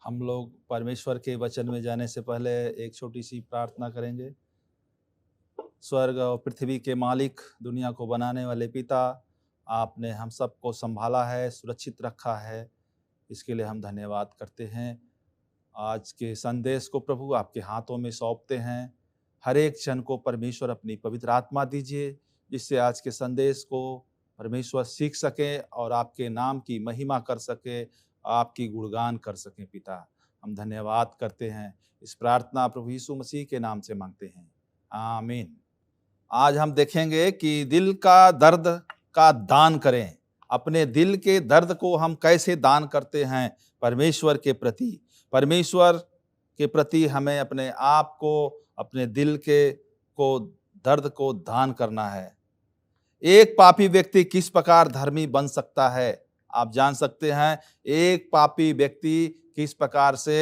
हम लोग परमेश्वर के वचन में जाने से पहले एक छोटी सी प्रार्थना करेंगे। स्वर्ग और पृथ्वी के मालिक, दुनिया को बनाने वाले पिता, आपने हम सबको संभाला है, सुरक्षित रखा है, इसके लिए हम धन्यवाद करते हैं। आज के संदेश को प्रभु आपके हाथों में सौंपते हैं। हर एक क्षण को परमेश्वर अपनी पवित्र आत्मा दीजिए, जिससे आज के संदेश को परमेश्वर सीख सके और आपके नाम की महिमा कर सके, आपकी गुणगान कर सकें। पिता, हम धन्यवाद करते हैं। इस प्रार्थना प्रभु यीशु मसीह के नाम से मांगते हैं, आमीन। आज हम देखेंगे कि दिल का दर्द का दान करें। अपने दिल के दर्द को हम कैसे दान करते हैं परमेश्वर के प्रति। परमेश्वर के प्रति हमें अपने आप को, अपने दिल के को दर्द को दान करना है। एक पापी व्यक्ति किस प्रकार धर्मी बन सकता है, आप जान सकते हैं। एक पापी व्यक्ति किस प्रकार से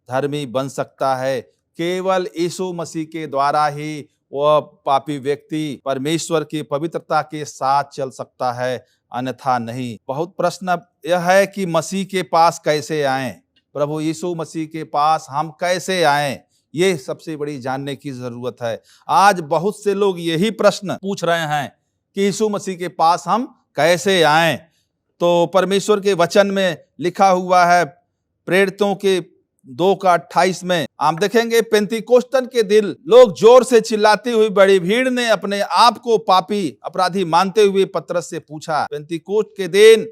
धर्मी बन सकता है। केवल यीशु मसीह के द्वारा ही वह पापी व्यक्ति परमेश्वर की पवित्रता के साथ चल सकता है, अन्यथा नहीं। बहुत प्रश्न यह है कि मसीह के पास कैसे आएं, प्रभु यीशु मसीह के पास हम कैसे आएं, ये सबसे बड़ी जानने की जरूरत है। आज बहुत से लोग यही प्रश्न पूछ रहे हैं कि यीशु मसीह के पास हम कैसे आएं। तो परमेश्वर के वचन में लिखा हुआ है, प्रेरितों के 2:28 में हम देखेंगे, पेंतीकोस्तन के दिन लोग जोर से चिल्लाती हुई बड़ी भीड़ ने अपने आप को पापी अपराधी मानते हुए पतरस से पूछा। पेंतीकोस्त के दिन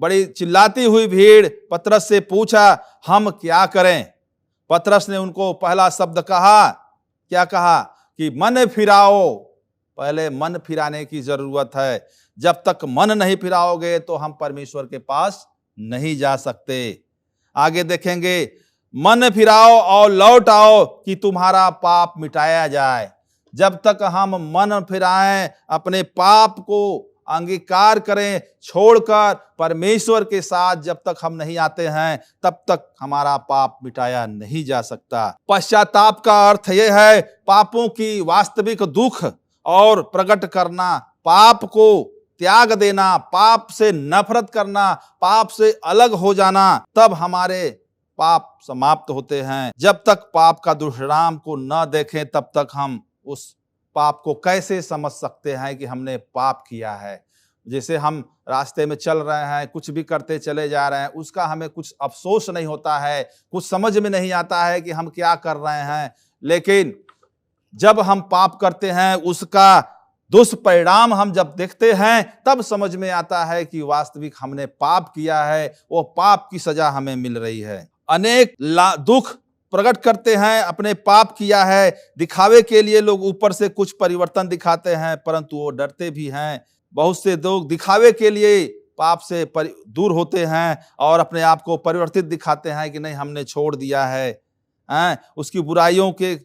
बड़ी चिल्लाती हुई भीड़ पतरस से पूछा, हम क्या करें। पतरस ने उनको पहला शब्द कहा, क्या कहा कि मन फिराओ। पहले मन फिराने की जरूरत है। जब तक मन नहीं फिराओगे तो हम परमेश्वर के पास नहीं जा सकते। आगे देखेंगे, मन फिराओ और लौट आओ कि तुम्हारा पाप मिटाया जाए। जब तक हम मन फिराएं, अपने पाप को अंगीकार करें, छोड़कर परमेश्वर के साथ जब तक हम नहीं आते हैं, तब तक हमारा पाप मिटाया नहीं जा सकता। पश्चाताप का अर्थ यह है पापों की वास्तविक दुख और प्रकट करना, पाप को त्याग देना, पाप से नफरत करना, पाप से अलग हो जाना। तब हमारे पाप समाप्त होते हैं। जब तक पाप का दुष्परिणाम को न देखें, तब तक हम उस पाप को कैसे समझ सकते हैं कि हमने पाप किया है। जैसे हम रास्ते में चल रहे हैं, कुछ भी करते चले जा रहे हैं, उसका हमें कुछ अफसोस नहीं होता है, कुछ समझ में नहीं आता है कि हम क्या कर रहे हैं। लेकिन जब हम पाप करते हैं, उसका दुष्परिणाम हम जब देखते हैं, तब समझ में आता है कि वास्तविक हमने पाप किया है, वो पाप की सजा हमें मिल रही है। अनेक दुख प्रकट करते हैं, अपने पाप किया है दिखावे के लिए लोग ऊपर से कुछ परिवर्तन दिखाते हैं, परंतु वो डरते भी हैं। बहुत से लोग दिखावे के लिए पाप से दूर होते हैं और अपने आप को परिवर्तित दिखाते हैं कि नहीं, हमने छोड़ दिया है। उसकी बुराइयों के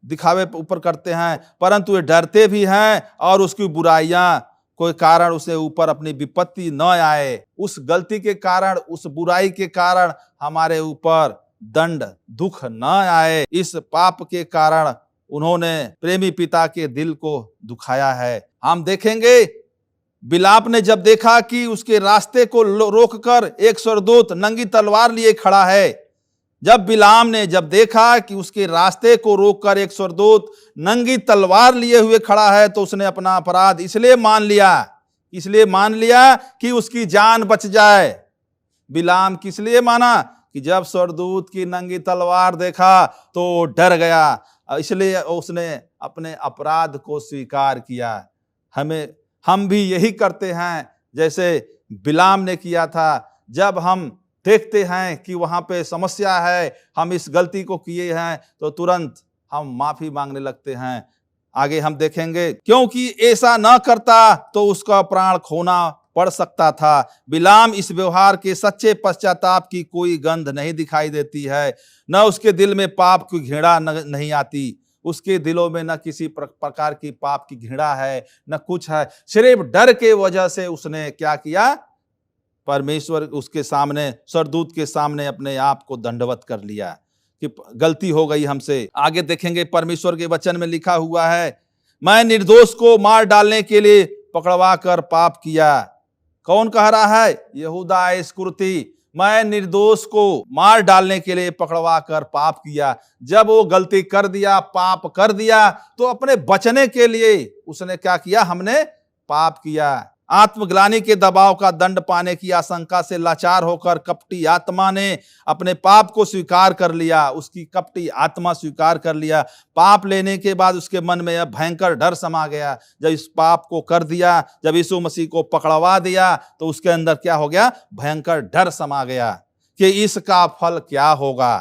दिखावे ऊपर करते हैं, परंतु वे डरते भी हैं और उसकी बुराइयां कोई कारण उसे ऊपर अपनी विपत्ति न आए। उस गलती के कारण, उस बुराई के कारण हमारे ऊपर दंड दुख न आए। इस पाप के कारण उन्होंने प्रेमी पिता के दिल को दुखाया है। हम देखेंगे, बिलाम ने जब देखा कि उसके रास्ते को रोककर एक स्वर्गदूत नंगी तलवार लिए खड़ा है, जब बिलाम ने जब देखा कि उसके रास्ते को रोककर एक स्वर्गदूत नंगी तलवार लिए हुए खड़ा है, तो उसने अपना अपराध इसलिए मान लिया कि उसकी जान बच जाए। बिलाम किस लिए माना कि जब स्वर्गदूत की नंगी तलवार देखा तो डर गया, इसलिए उसने अपने अपराध को स्वीकार किया। हम भी यही करते हैं जैसे बिलाम ने किया था। जब हम देखते हैं कि वहां पे समस्या है, हम इस गलती को किए हैं, तो तुरंत हम माफी मांगने लगते हैं। आगे हम देखेंगे, क्योंकि ऐसा न करता तो उसका प्राण खोना पड़ सकता था। बिलाम इस व्यवहार के सच्चे पश्चाताप की कोई गंध नहीं दिखाई देती है, न उसके दिल में पाप की घृणा नहीं आती। उसके दिलों में न किसी प्रकार की पाप की घृणा है, न कुछ है। सिर्फ डर के वजह से उसने क्या किया, परमेश्वर उसके सामने, स्वर्गदूत के सामने अपने आप को दंडवत कर लिया कि गलती हो गई हमसे। आगे देखेंगे, परमेश्वर के वचन में लिखा हुआ है, मैं निर्दोष को मार डालने के लिए पकड़वा कर पाप किया। कौन कह रहा है? यहूदा इस्करियोती। मैं निर्दोष को मार डालने के लिए पकड़वा कर पाप किया। जब वो गलती कर दिया, पाप कर दिया, तो अपने बचने के लिए उसने क्या किया? हमने पाप किया। आत्मग्लानि के दबाव का दंड पाने की आशंका से लाचार होकर कपटी आत्मा ने अपने पाप को स्वीकार कर लिया। उसकी कपटी आत्मा स्वीकार कर लिया। पाप लेने के बाद उसके मन में यह भयंकर डर समा गया। जब इस पाप को कर दिया, जब यीशु मसीह को पकड़वा दिया, तो उसके अंदर क्या हो गया? भयंकर डर समा गया कि इसका फल क्या होगा।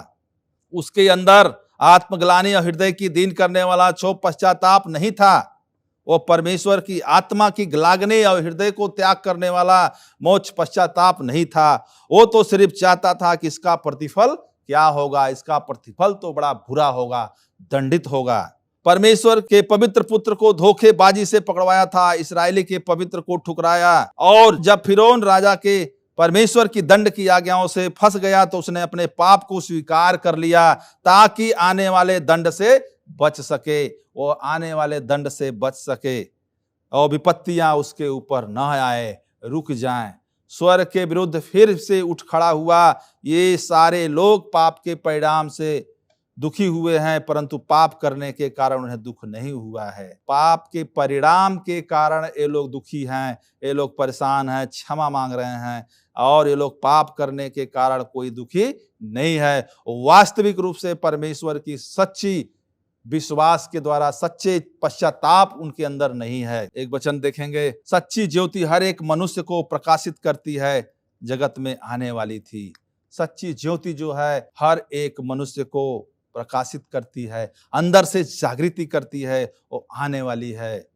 उसके अंदर आत्मग्लानि और हृदय की दीन करने वाला क्षोभ पश्चाताप नहीं था। वो परमेश्वर की आत्मा की ग्लागनी और हृदय को त्याग करने वाला मोक्ष पश्चाताप नहीं था। वो तो सिर्फ चाहता था कि इसका प्रतिफल क्या होगा। इसका प्रतिफल तो बड़ा बुरा होगा, दंडित होगा। परमेश्वर के पवित्र पुत्र को धोखेबाजी से पकड़वाया था, इस्राएली के पवित्र को ठुकराया। और जब फिरौन राजा के परमेश्वर की दंड की आज्ञाओं से फंस गया, तो उसने अपने पाप को स्वीकार कर लिया ताकि आने वाले दंड से बच सके। वो आने वाले दंड से बच सके और विपत्तियां उसके ऊपर न आए, रुक जाएं। स्वर्ग के विरुद्ध फिर से उठ खड़ा हुआ। ये सारे लोग पाप के परिणाम से दुखी हुए हैं, परंतु पाप करने के कारण उन्हें दुख नहीं हुआ है। पाप के परिणाम के कारण ये लोग दुखी हैं, ये लोग परेशान हैं, क्षमा मांग रहे हैं। और ये लोग पाप करने के कारण कोई दुखी नहीं है। वास्तविक रूप से परमेश्वर की सच्ची विश्वास के द्वारा सच्चे पश्चाताप उनके अंदर नहीं है। एक वचन देखेंगे, सच्ची ज्योति हर एक मनुष्य को प्रकाशित करती है, जगत में आने वाली थी। सच्ची ज्योति जो है हर एक मनुष्य को प्रकाशित करती है, अंदर से जागृति करती है, वो आने वाली है।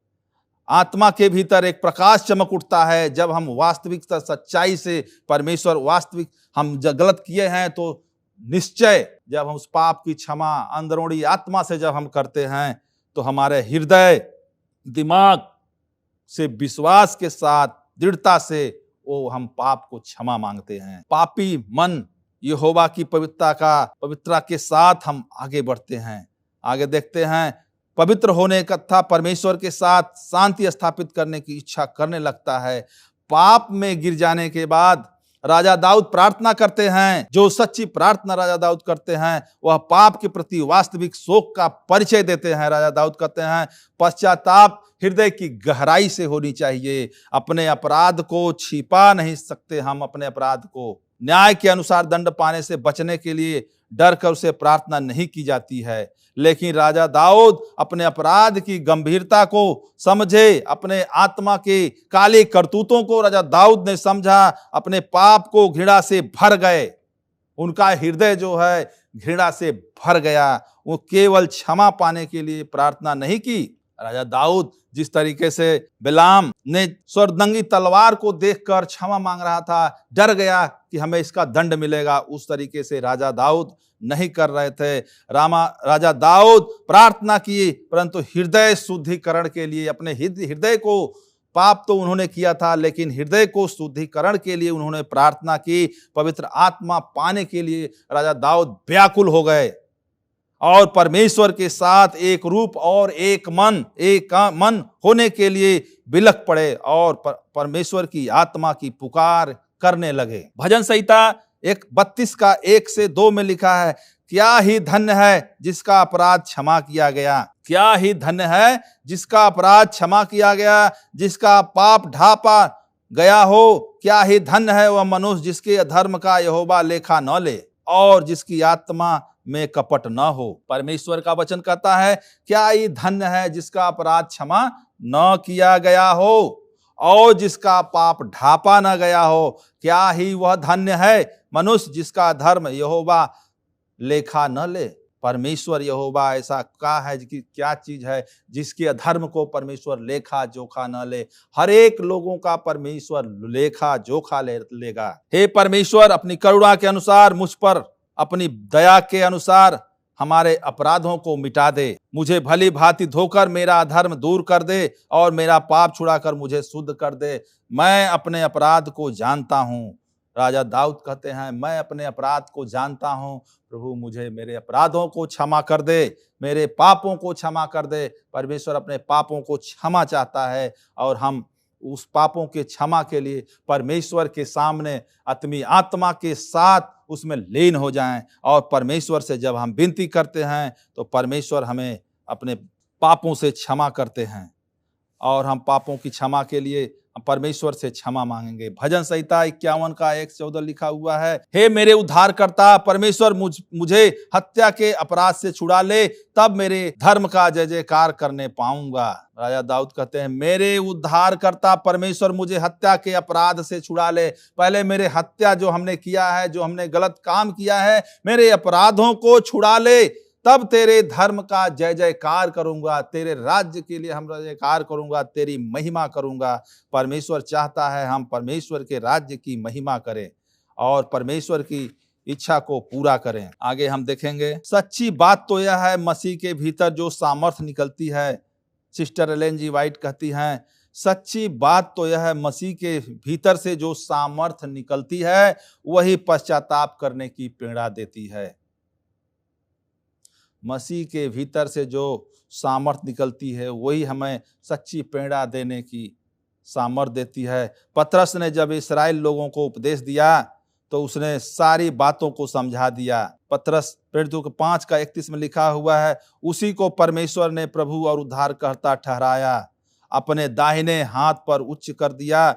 आत्मा के भीतर एक प्रकाश चमक उठता है जब हम वास्तविक सच्चाई से परमेश्वर वास्तविक हम गलत किए हैं, तो निश्चय जब हम उस पाप की क्षमा अंदरूनी आत्मा से जब हम करते हैं, तो हमारे हृदय दिमाग से विश्वास के साथ दृढ़ता से वो हम पाप को क्षमा मांगते हैं। पापी मन यहोवा की पवित्रता के साथ हम आगे बढ़ते हैं। आगे देखते हैं, पवित्र होने का था परमेश्वर के साथ शांति स्थापित करने की इच्छा करने लगता है। पाप में गिर जाने के बाद राजा दाऊद प्रार्थना करते हैं। जो सच्ची प्रार्थना राजा दाऊद करते हैं, वह पाप के प्रति वास्तविक शोक का परिचय देते हैं। राजा दाऊद कहते हैं, पश्चाताप हृदय की गहराई से होनी चाहिए। अपने अपराध को छिपा नहीं सकते हम। अपने अपराध को न्याय के अनुसार दंड पाने से बचने के लिए डर कर उसे प्रार्थना नहीं की जाती है। लेकिन राजा दाऊद अपने अपराध की गंभीरता को समझे, अपने आत्मा के काले करतूतों को राजा दाऊद ने समझा, अपने पाप को घृणा से भर गए। उनका हृदय जो है घृणा से भर गया। वो केवल क्षमा पाने के लिए प्रार्थना नहीं की। राजा दाऊद जिस तरीके से बिलाम ने स्वर्णदंगी तलवार को देखकर क्षमा मांग रहा था, डर गया कि हमें इसका दंड मिलेगा, उस तरीके से राजा दाऊद नहीं कर रहे थे। राजा दाऊद प्रार्थना की, परंतु हृदय शुद्धिकरण के लिए, अपने हृदय को, पाप तो उन्होंने किया था, लेकिन हृदय को शुद्धिकरण के लिए उन्होंने प्रार्थना की। पवित्र आत्मा पाने के लिए राजा दाऊद व्याकुल हो गए और परमेश्वर के साथ एक रूप और एक मन होने के लिए बिलख पड़े और परमेश्वर की आत्मा की पुकार करने लगे। भजन संहिता 32 का 1 से 2 में लिखा है, क्या ही धन्य है जिसका अपराध क्षमा किया गया। क्या ही धन्य है जिसका अपराध क्षमा किया गया, जिसका पाप ढापा गया हो। क्या ही धन्य है वह मनुष्य जिसके अधर्म का यहोवा लेखा न ले और जिसकी आत्मा में कपट न हो। परमेश्वर का वचन कहता है, क्या ही धन्य है जिसका अपराध क्षमा न किया गया हो और जिसका पाप ढापा न गया हो। क्या ही वह धन्य है मनुष्य जिसका धर्म यहोवा लेखा न ले। परमेश्वर यहोवा ऐसा क्या है कि क्या चीज है जिसके अधर्म को परमेश्वर लेखा जोखा न ले। हर एक लोगों का परमेश्वर लेखा जोखा लेगा। हे परमेश्वर, अपनी करुणा के अनुसार मुझ पर, अपनी दया के अनुसार हमारे अपराधों को मिटा दे। मुझे भली भांति धोकर मेरा अधर्म दूर कर दे और मेरा पाप छुड़ाकर मुझे शुद्ध कर दे। मैं अपने अपराध को जानता हूँ। राजा दाऊद कहते हैं, मैं अपने अपराध को जानता हूँ। प्रभु मुझे मेरे अपराधों को क्षमा कर दे, मेरे पापों को क्षमा कर दे। परमेश्वर अपने पापों को क्षमा चाहता है और हम उस पापों के क्षमा के लिए परमेश्वर के सामने आत्मी आत्मा के साथ उसमें लीन हो जाएं, और परमेश्वर से जब हम विनती करते हैं तो परमेश्वर हमें अपने पापों से क्षमा करते हैं, और हम पापों की क्षमा के लिए परमेश्वर से क्षमा मांगेंगे। भजन संहिता 51 का 1:14 लिखा हुआ है, हे मेरे उद्धारकर्ता परमेश्वर, मुझे हत्या के अपराध से छुड़ा ले, तब मेरे धर्म का जय जयकार करने पाऊंगा। राजा दाऊद कहते हैं, मेरे उद्धारकर्ता परमेश्वर, मुझे हत्या के अपराध से छुड़ा ले। पहले मेरे हत्या जो हमने किया है, जो हमने गलत काम किया है, मेरे अपराधों को छुड़ा ले, तब तेरे धर्म का जय जयकार करूंगा, तेरे राज्य के लिए हम जय जयकार करूंगा, तेरी महिमा करूंगा। परमेश्वर चाहता है हम परमेश्वर के राज्य की महिमा करें और परमेश्वर की इच्छा को पूरा करें। आगे हम देखेंगे, सच्ची बात तो यह है, मसीह के भीतर जो सामर्थ निकलती है, सिस्टर एलेन जी वाइट कहती हैं, सच्ची बात तो यह है, मसीह के भीतर से जो सामर्थ निकलती है वही पश्चाताप करने की प्रेरणा देती है। मसीह के भीतर से जो सामर्थ निकलती है वही हमें सच्ची प्रेरणा देने की सामर्थ देती है। पतरस ने जब इस्राएल लोगों को उपदेश दिया तो उसने सारी बातों को समझा दिया। पतरस 5:31 में लिखा हुआ है, उसी को परमेश्वर ने प्रभु और उद्धारकर्ता ठहराया, अपने दाहिने हाथ पर उच्च कर दिया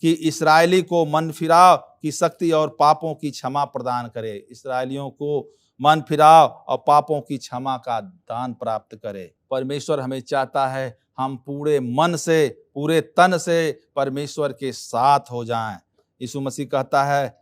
कि इस्राएली को मन फिराव की शक्ति और पापों की क्षमा प्रदान करे। इस्राएलियों को मन फिराव और पापों की क्षमा का दान प्राप्त करे। परमेश्वर हमें चाहता है हम पूरे मन से, पूरे तन से परमेश्वर के साथ हो जाएं। यीशु मसीह कहता है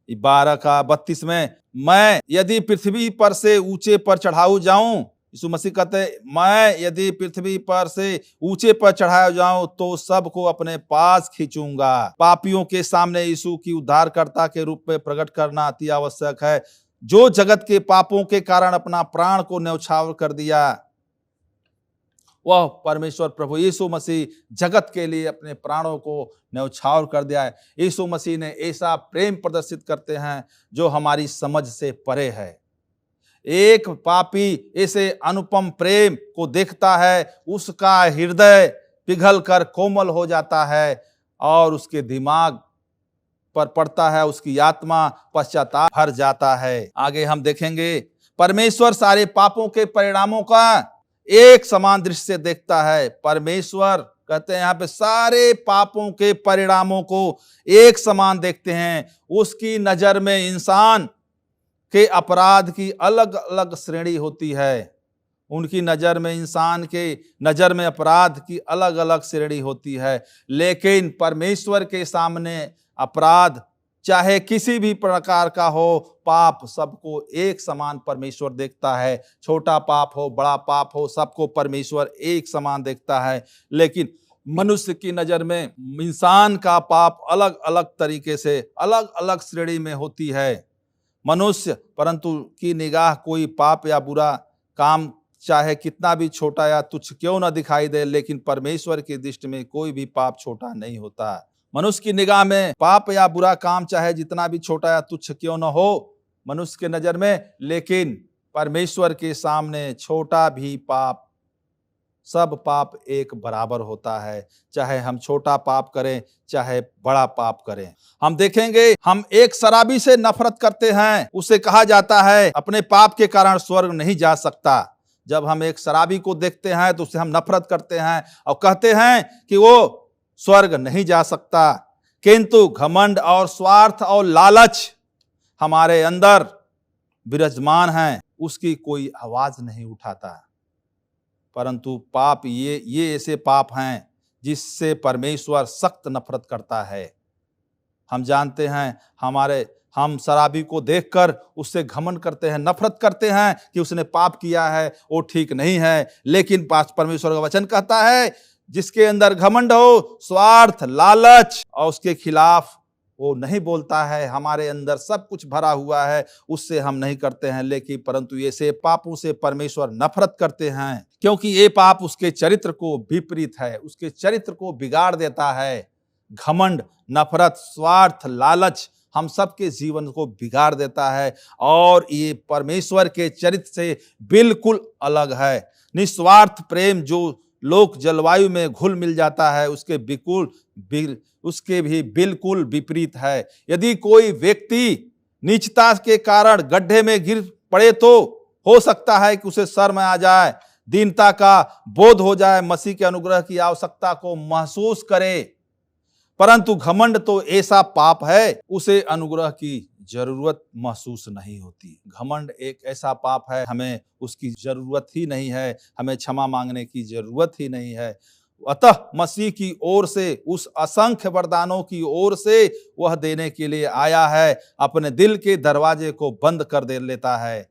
12:32 में, मैं यदि पृथ्वी पर से ऊंचे पर चढ़ाऊ जाऊं, यीशु मसीह कहते हैं, मैं यदि पृथ्वी पर से ऊंचे पर चढ़ाया जाऊं तो सबको अपने पास खींचूंगा। पापियों के सामने यीशु की उद्धारकर्ता के रूप में प्रकट करना अति आवश्यक है, जो जगत के पापों के कारण अपना प्राण को न्यौछावर कर दिया। वह परमेश्वर प्रभु यीशु मसीह जगत के लिए अपने प्राणों को न्यौछावर कर दिया है। यीशु मसीह ने ऐसा प्रेम प्रदर्शित करते हैं जो हमारी समझ से परे है। एक पापी ऐसे अनुपम प्रेम को देखता है, उसका हृदय पिघल कर कोमल हो जाता है और उसके दिमाग पर पड़ता है, उसकी आत्मा पश्चाताप भर जाता है। आगे हम देखेंगे, परमेश्वर सारे पापों के परिणामों का एक समान दृष्टि से देखता है। परमेश्वर कहते हैं यहाँ पे सारे पापों के परिणामों को एक समान देखते हैं। उसकी नजर में इंसान के अपराध की अलग अलग श्रेणी होती है। उनकी नजर में, इंसान के नजर में अपराध की अलग अलग श्रेणी होती है, लेकिन परमेश्वर के सामने अपराध चाहे किसी भी प्रकार का हो, पाप सबको एक समान परमेश्वर देखता है। छोटा पाप हो, बड़ा पाप हो, सबको परमेश्वर एक समान देखता है। लेकिन मनुष्य की नजर में इंसान का पाप अलग अलग तरीके से, अलग अलग श्रेणी में होती है। मनुष्य परंतु की निगाह कोई पाप या बुरा काम चाहे कितना भी छोटा या तुच्छ क्यों न दिखाई दे, लेकिन परमेश्वर की दृष्टि में कोई भी पाप छोटा नहीं होता। मनुष्य की निगाह में पाप या बुरा काम चाहे जितना भी छोटा या तुच्छ क्यों न हो मनुष्य के नजर में, लेकिन परमेश्वर के सामने छोटा भी पाप, सब पाप एक बराबर होता है, चाहे हम छोटा पाप करें चाहे बड़ा पाप करें। हम देखेंगे, हम एक शराबी से नफरत करते हैं, उसे कहा जाता है अपने पाप के कारण स्वर्ग नहीं जा सकता। जब हम एक शराबी को देखते हैं तो उससे हम नफरत करते हैं और कहते हैं कि वो स्वर्ग नहीं जा सकता, किंतु घमंड और स्वार्थ और लालच हमारे अंदर विराजमान है, उसकी कोई आवाज नहीं उठाता। परंतु पाप ये ऐसे पाप हैं जिससे परमेश्वर सख्त नफरत करता है। हम जानते हैं, हम शराबी को देखकर उससे घमंड करते हैं, नफरत करते हैं कि उसने पाप किया है, वो ठीक नहीं है। लेकिन परमेश्वर का वचन कहता है, जिसके अंदर घमंड हो, स्वार्थ, लालच, और उसके खिलाफ वो नहीं बोलता है। हमारे अंदर सब कुछ भरा हुआ है, उससे हम नहीं करते हैं। लेकिन परंतु ऐसे पापों से परमेश्वर नफरत करते हैं, क्योंकि ये पाप उसके चरित्र को विपरीत है, उसके चरित्र को बिगाड़ देता है। घमंड, नफरत, स्वार्थ, लालच हम सबके जीवन को बिगाड़ देता है और ये परमेश्वर के चरित्र से बिल्कुल अलग है। निस्वार्थ प्रेम जो लोक जलवायु में घुल मिल जाता है उसके भी बिल्कुल विपरीत है। यदि कोई व्यक्ति नीचता के कारण गड्ढे में गिर पड़े तो हो सकता है कि उसे शर्म आ जाए, दीनता का बोध हो जाए, मसीह के अनुग्रह की आवश्यकता को महसूस करे, परंतु घमंड तो ऐसा पाप है उसे अनुग्रह की जरूरत महसूस नहीं होती। घमंड एक ऐसा पाप है, हमें उसकी जरूरत ही नहीं है, हमें क्षमा मांगने की जरूरत ही नहीं है। अतः मसीह की ओर से, उस असंख्य वरदानों की ओर से वह देने के लिए आया है, अपने दिल के दरवाजे को बंद कर दे लेता है।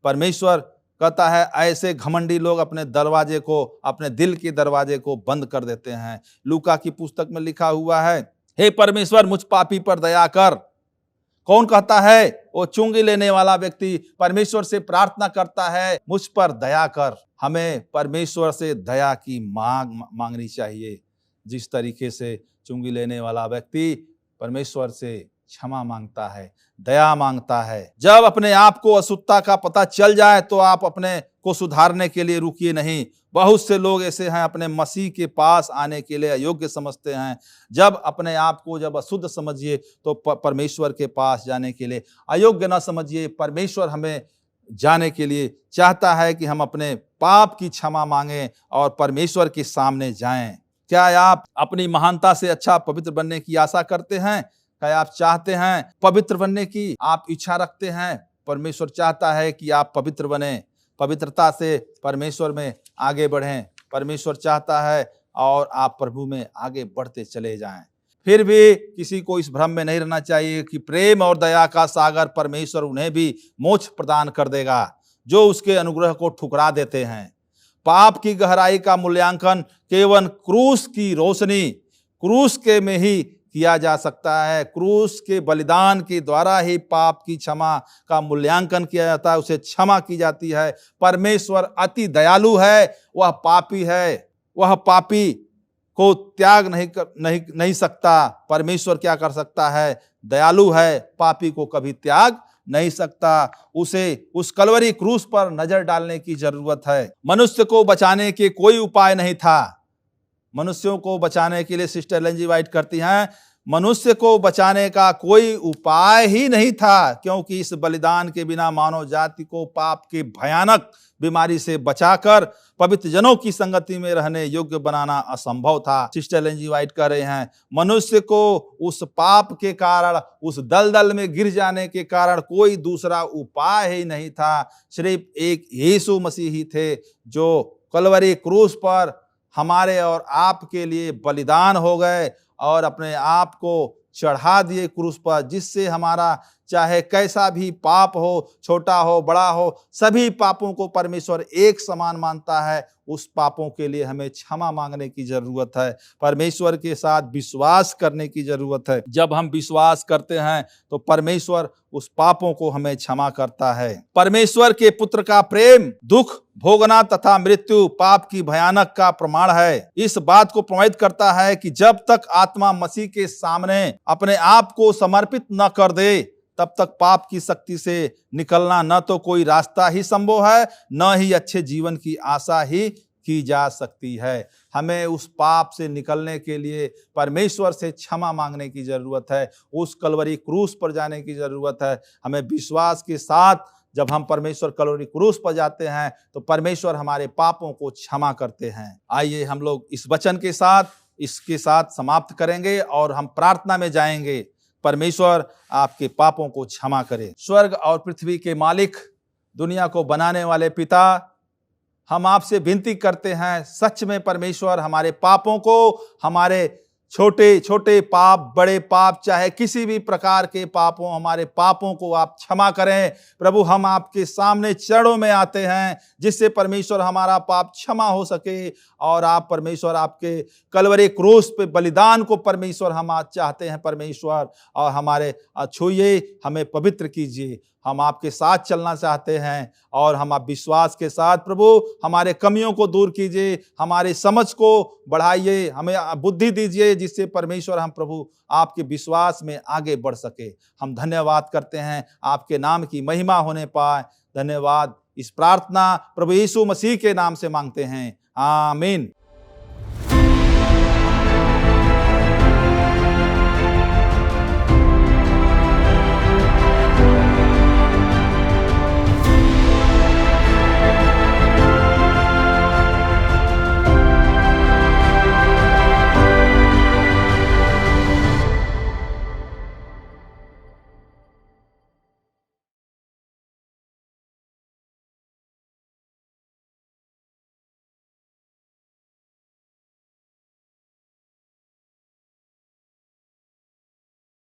परमेश्वर कहता है ऐसे घमंडी लोग अपने दिल के दरवाजे को बंद कर देते हैं। लूका की पुस्तक में लिखा हुआ है, हे परमेश्वर मुझ पापी पर दया कर। कौन कहता है? वो चुंगी लेने वाला व्यक्ति परमेश्वर से प्रार्थना करता है, मुझ पर दया कर। हमें परमेश्वर से दया की मांगनी चाहिए, जिस तरीके से चुंगी लेने वाला व्यक्ति परमेश्वर से क्षमा मांगता है, दया मांगता है। जब अपने आप को अशुद्धता का पता चल जाए तो आप अपने को सुधारने के लिए रुकिए नहीं। बहुत से लोग ऐसे हैं, अपने मसीह के पास आने के लिए अयोग्य समझते हैं। जब अपने आप को जब अशुद्ध समझिए तो परमेश्वर के पास जाने के लिए अयोग्य ना समझिए। परमेश्वर हमें जाने के लिए चाहता है कि हम अपने पाप की क्षमा मांगें और परमेश्वर के सामने जाएं। क्या आप अपनी महानता से अच्छा पवित्र बनने की आशा करते हैं? क्या आप चाहते हैं पवित्र बनने की? आप इच्छा रखते हैं? परमेश्वर चाहता है कि आप पवित्र बने, पवित्रता से परमेश्वर में आगे बढ़ें। परमेश्वर चाहता है और आप प्रभु में आगे बढ़ते चले जाएं। फिर भी किसी को इस भ्रम में नहीं रहना चाहिए कि प्रेम और दया का सागर परमेश्वर उन्हें भी मोक्ष प्रदान कर देगा जो उसके अनुग्रह को ठुकरा देते हैं। पाप की गहराई का मूल्यांकन केवल क्रूस की रोशनी, क्रूस के में ही किया जा सकता है। क्रूस के बलिदान के द्वारा ही पाप की क्षमा का मूल्यांकन किया जाता है, उसे क्षमा की जाती है। परमेश्वर अति दयालु है, वह पापी है, वह पापी को त्याग नहीं सकता। परमेश्वर क्या कर सकता है? दयालु है, पापी को कभी त्याग नहीं सकता। उसे उस कलवरी क्रूस पर नजर डालने की जरूरत है। मनुष्य को बचाने के कोई उपाय नहीं था। मनुष्यों को बचाने के लिए सिस्टर एलेन जी वाइट करती हैं, मनुष्य को बचाने का कोई उपाय ही नहीं था, क्योंकि इस बलिदान के बिना मानव जाति को पाप के भयानक बीमारी से बचाकर पवित्र जनों की संगति में रहने योग्य बनाना असंभव था। सिस्टर एलेन जी वाइट कह रहे हैं, मनुष्य को उस पाप के कारण, उस दलदल में गिर जाने के कारण कोई दूसरा उपाय ही नहीं था। सिर्फ एक यीशु मसीह ही थे जो कलवरी क्रूस पर हमारे और आपके लिए बलिदान हो गए और अपने आप को चढ़ा दिए क्रूस पर, जिससे हमारा चाहे कैसा भी पाप हो, छोटा हो बड़ा हो, सभी पापों को परमेश्वर एक समान मानता है। उस पापों के लिए हमें क्षमा मांगने की जरूरत है, परमेश्वर के साथ विश्वास करने की जरूरत है। जब हम विश्वास करते हैं तो परमेश्वर उस पापों को हमें क्षमा करता है। परमेश्वर के पुत्र का प्रेम दुख भोगना तथा मृत्यु पाप की भयानक का प्रमाण है। इस बात को प्रमाणित करता है कि जब तक आत्मा मसीह के सामने अपने आप को समर्पित न कर दे, तब तक पाप की शक्ति से निकलना न तो कोई रास्ता ही संभव है, न ही अच्छे जीवन की आशा ही की जा सकती है। हमें उस पाप से निकलने के लिए परमेश्वर से क्षमा मांगने की जरूरत है, उस कलवरी क्रूस पर जाने की जरूरत है। हमें विश्वास के साथ जब हम परमेश्वर कलवरी क्रूस पर जाते हैं तो परमेश्वर हमारे पापों को क्षमा करते हैं। आइए हम लोग इस वचन के साथ इसके साथ समाप्त करेंगे और हम प्रार्थना में जाएंगे। परमेश्वर आपके पापों को क्षमा करे। स्वर्ग और पृथ्वी के मालिक, दुनिया को बनाने वाले पिता, हम आपसे विनती करते हैं, सच में परमेश्वर हमारे पापों को, हमारे छोटे छोटे पाप, बड़े पाप, चाहे किसी भी प्रकार के पापों, हमारे पापों को आप क्षमा करें। प्रभु, हम आपके सामने चरणों में आते हैं जिससे परमेश्वर हमारा पाप क्षमा हो सके और आप परमेश्वर आपके कलवरी क्रूस पे बलिदान को परमेश्वर हम आज चाहते हैं परमेश्वर, और हमारे छूइए, हमें पवित्र कीजिए। हम आपके साथ चलना चाहते हैं और हम आप विश्वास के साथ प्रभु हमारे कमियों को दूर कीजिए, हमारी समझ को बढ़ाइए, हमें बुद्धि दीजिए जिससे परमेश्वर हम प्रभु आपके विश्वास में आगे बढ़ सके। हम धन्यवाद करते हैं, आपके नाम की महिमा होने पाए। धन्यवाद। इस प्रार्थना प्रभु यीशु मसीह के नाम से मांगते हैं, आमीन।